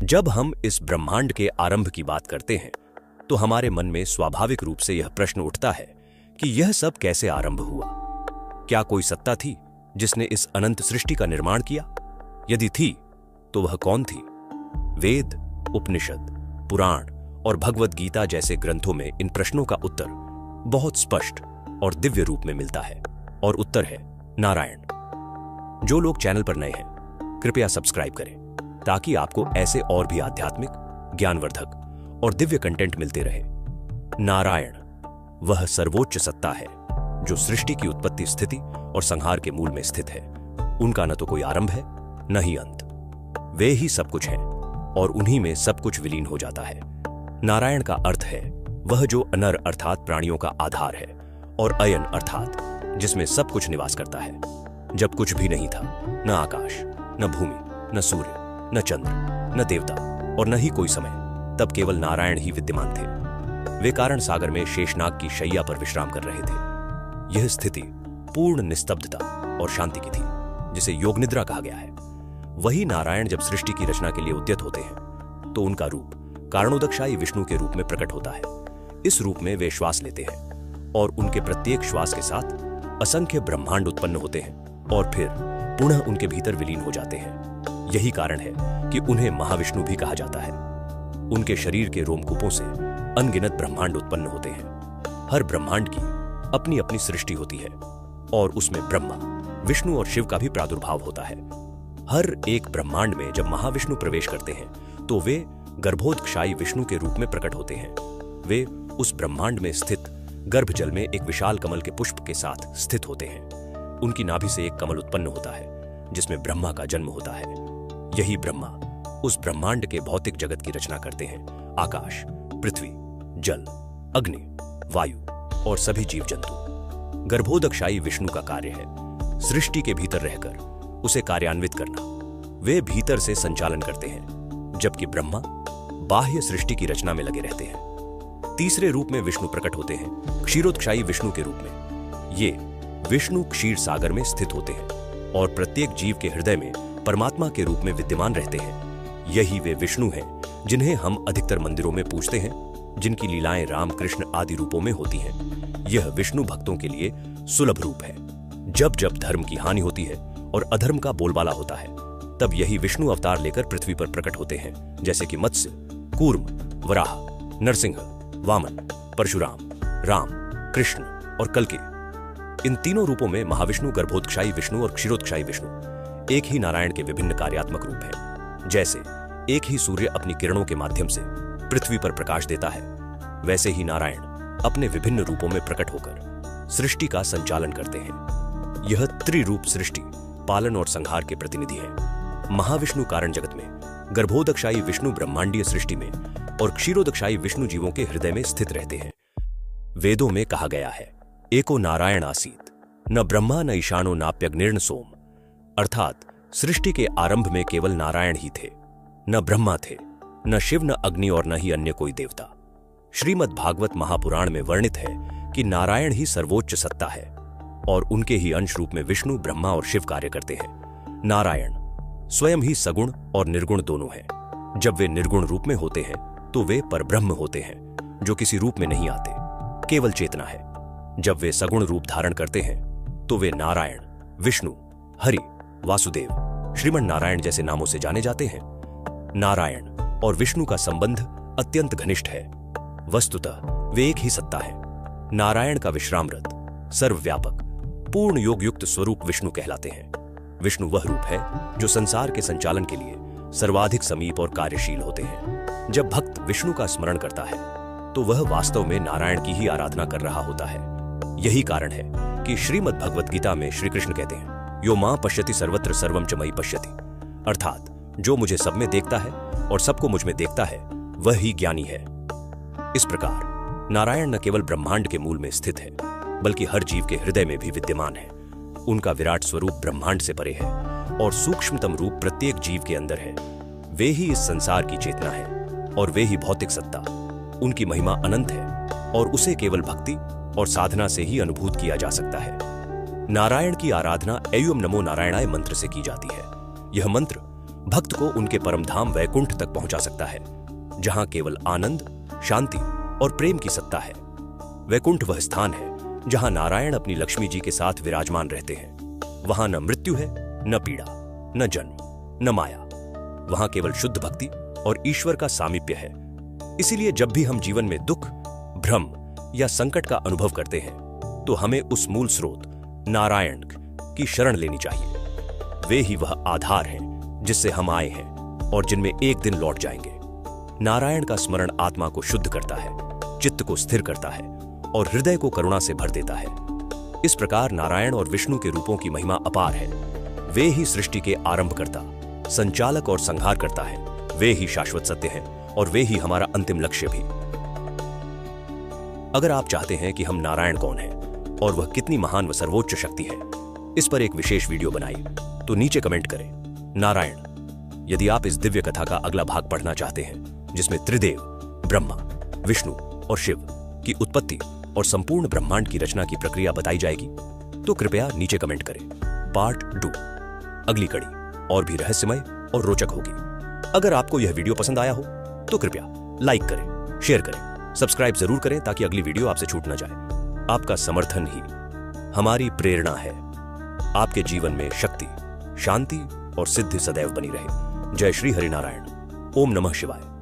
जब हम इस ब्रह्मांड के आरंभ की बात करते हैं तो हमारे मन में स्वाभाविक रूप से यह प्रश्न उठता है कि यह सब कैसे आरंभ हुआ। क्या कोई सत्ता थी जिसने इस अनंत सृष्टि का निर्माण किया? यदि थी तो वह कौन थी? वेद, उपनिषद, पुराण और भगवद गीता जैसे ग्रंथों में इन प्रश्नों का उत्तर बहुत स्पष्ट और दिव्य रूप में मिलता है, और उत्तर है नारायण। जो लोग चैनल पर नए हैं कृपया सब्सक्राइब करें ताकि आपको ऐसे और भी आध्यात्मिक, ज्ञानवर्धक और दिव्य कंटेंट मिलते रहे। नारायण वह सर्वोच्च सत्ता है जो सृष्टि की उत्पत्ति, स्थिति और संहार के मूल में स्थित है। उनका न तो कोई आरंभ है न ही अंत, वे ही सब कुछ हैं और उन्हीं में सब कुछ विलीन हो जाता है। नारायण का अर्थ है वह जो अनर अर्थात प्राणियों का आधार है, और अयन अर्थात जिसमें सब कुछ निवास करता है। जब कुछ भी नहीं था, न आकाश, न भूमि, न सूर्य, न चंद्र, न देवता और न ही कोई समय, तब केवल नारायण ही विद्यमान थे। वे कारण सागर में शेषनाग की शैया पर विश्राम कर रहे थे। यह स्थिति पूर्ण निस्तब्धता और शांति की थी, जिसे योग निद्रा कहा गया है। वही नारायण जब सृष्टि की रचना के लिए उद्यत होते हैं तो उनका रूप कारणोदकशायी विष्णु के रूप में प्रकट होता है। इस रूप में वे श्वास लेते हैं और उनके प्रत्येक श्वास के साथ असंख्य ब्रह्मांड उत्पन्न होते हैं और फिर पुनः उनके भीतर विलीन हो जाते हैं। यही कारण है कि उन्हें महाविष्णु भी कहा जाता है। उनके शरीर के रोमकूपों से अनगिनत ब्रह्मांड उत्पन्न होते हैं। हर ब्रह्मांड की अपनी अपनी सृष्टि होती है और उसमें ब्रह्मा, विष्णु और शिव का भी प्रादुर्भाव होता है। हर एक ब्रह्मांड में जब महाविष्णु प्रवेश करते हैं तो वे गर्भोदकशायी विष्णु के रूप में प्रकट होते हैं। वे उस ब्रह्मांड में स्थित गर्भजल में एक विशाल कमल के पुष्प के साथ स्थित होते हैं। उनकी नाभि से एक कमल उत्पन्न होता है जिसमें ब्रह्मा का जन्म होता है। यही ब्रह्मा उस ब्रह्मांड के भौतिक जगत की रचना करते हैं। आकाश, पृथ्वी, जल, अग्नि, वायु और सभी जीव जंतु। गर्भोदकशायी विष्णु का कार्य है सृष्टि के भीतर रहकर उसे कार्यान्वित करना। वे भीतर से संचालन करते हैं, जबकि ब्रह्मा बाह्य सृष्टि की रचना में लगे रहते हैं। तीसरे रूप में विष्णु प्रकट होते हैं, क्षीरोदकशायी विष्णु के रूप में। ये विष्णु क्षीर सागर में स्थित होते हैं और प्रत्येक जीव के हृदय में परमात्मा के रूप में विद्यमान रहते हैं। यही वे विष्णु हैं जिन्हें हम अधिकतर मंदिरों में पूजते हैं, जिनकी लीलाएं राम, कृष्ण आदि रूपों में होती हैं। यह विष्णु भक्तों के लिए सुलभ रूप है। जब जब धर्म की हानि होती है और अधर्म का बोलबाला होता है, तब यही विष्णु अवतार लेकर पृथ्वी पर प्रकट होते हैं, जैसे कि मत्स्य, कूर्म, वराह, नरसिंह, वामन, परशुराम, राम, कृष्ण और कल्कि। इन तीनों रूपों में महाविष्णु, गर्भोदकशायी विष्णु और क्षीरोदकशायी विष्णु एक ही नारायण के विभिन्न कार्यात्मक रूप हैं। जैसे एक ही सूर्य अपनी किरणों के माध्यम से पृथ्वी पर प्रकाश देता है, वैसे ही नारायण अपने विभिन्न रूपों में प्रकट होकर सृष्टि का संचालन करते हैं। यह त्रिरूप सृष्टि, पालन और संहार के प्रतिनिधि है। महाविष्णु कारण जगत में, गर्भोदकशायी विष्णु ब्रह्मांडीय सृष्टि में और क्षीरोदकशायी विष्णु जीवों के हृदय में स्थित रहते हैं। वेदों में कहा गया है, एको नारायण आसीत, न ब्रह्मा न ईशानो नाप्यग्निर्न सोम। अर्थात सृष्टि के आरंभ में केवल नारायण ही थे, न ब्रह्मा थे, न शिव, न अग्नि और न ही अन्य कोई देवता। श्रीमद् भागवत महापुराण में वर्णित है कि नारायण ही सर्वोच्च सत्ता है और उनके ही अंश रूप में विष्णु, ब्रह्मा और शिव कार्य करते हैं। नारायण स्वयं ही सगुण और निर्गुण दोनों हैं। जब वे निर्गुण रूप में होते हैं तो वे परब्रह्म होते हैं, जो किसी रूप में नहीं आते, केवल चेतना है। जब वे सगुण रूप धारण करते हैं तो वे नारायण, विष्णु, हरि, वासुदेव, श्रीमन नारायण जैसे नामों से जाने जाते हैं। नारायण और विष्णु का संबंध अत्यंत घनिष्ठ है। वस्तुतः वे एक ही सत्ता है। नारायण का विश्रामरत, सर्वव्यापक, पूर्ण योग युक्त स्वरूप विष्णु कहलाते हैं। विष्णु वह रूप है जो संसार के संचालन के लिए सर्वाधिक समीप और कार्यशील होते हैं। जब भक्त विष्णु का स्मरण करता है तो वह वास्तव में नारायण की ही आराधना कर रहा होता है। यही कारण है कि श्रीमद् भगवद गीता में श्री कृष्ण कहते हैं, यो मां पश्यति सर्वत्र सर्वम च मयि पश्यति। अर्थात जो मुझे सब में देखता है और सबको मुझ में देखता है वह ही ज्ञानी है। इस प्रकार नारायण न केवल ब्रह्मांड के मूल में स्थित है, बल्कि हर जीव के हृदय में भी विद्यमान है। उनका विराट स्वरूप ब्रह्मांड से परे है और सूक्ष्मतम रूप प्रत्येक जीव के अंदर है। वे ही इस संसार की चेतना है और वे ही भौतिक सत्ता। उनकी महिमा अनंत है और उसे केवल भक्ति और साधना से ही अनुभूत किया जा सकता है। नारायण की आराधना एयम नमो नारायणाय मंत्र से की जाती है। यह मंत्र भक्त को उनके परम धाम वैकुंठ तक पहुंचा सकता है, जहां केवल आनंद, शांति और प्रेम की सत्ता है। वैकुंठ वह स्थान है जहां नारायण अपनी लक्ष्मी जी के साथ विराजमान रहते हैं। वहां न मृत्यु है, न पीड़ा, न जन्म, न माया। वहां केवल शुद्ध भक्ति और ईश्वर का सामीप्य है। इसीलिए जब भी हम जीवन में दुख, भ्रम या संकट का अनुभव करते हैं तो हमें उस मूल स्रोत नारायण की शरण लेनी चाहिए। वे ही वह आधार हैं जिससे हम आए हैं और जिनमें एक दिन लौट जाएंगे। नारायण का स्मरण आत्मा को शुद्ध करता है, चित्त को स्थिर करता है और हृदय को करुणा से भर देता है। इस प्रकार नारायण और विष्णु के रूपों की महिमा अपार है। वे ही सृष्टि के आरंभकर्ता, संचालक और संहार करता है। वे ही शाश्वत सत्य हैं और वे ही हमारा अंतिम लक्ष्य भी। अगर आप चाहते हैं कि हम नारायण कौन है और वह कितनी महान व सर्वोच्च शक्ति है, इस पर एक विशेष वीडियो बनाई तो नीचे कमेंट करें नारायण। यदि आप इस दिव्य कथा का अगला भाग पढ़ना चाहते हैं, जिसमें त्रिदेव ब्रह्मा, विष्णु और शिव की उत्पत्ति और संपूर्ण ब्रह्मांड की रचना की प्रक्रिया बताई जाएगी, तो कृपया नीचे कमेंट करें पार्ट 2। अगली कड़ी और भी रहस्यमय और रोचक होगी। अगर आपको यह वीडियो पसंद आया हो तो कृपया लाइक करें, शेयर करें, सब्सक्राइब जरूर करें ताकि अगली वीडियो आपसे छूट न जाए। आपका समर्थन ही हमारी प्रेरणा है। आपके जीवन में शक्ति, शांति और सिद्धि सदैव बनी रहे। जय श्री हरिनारायण। ओम नमः शिवाय।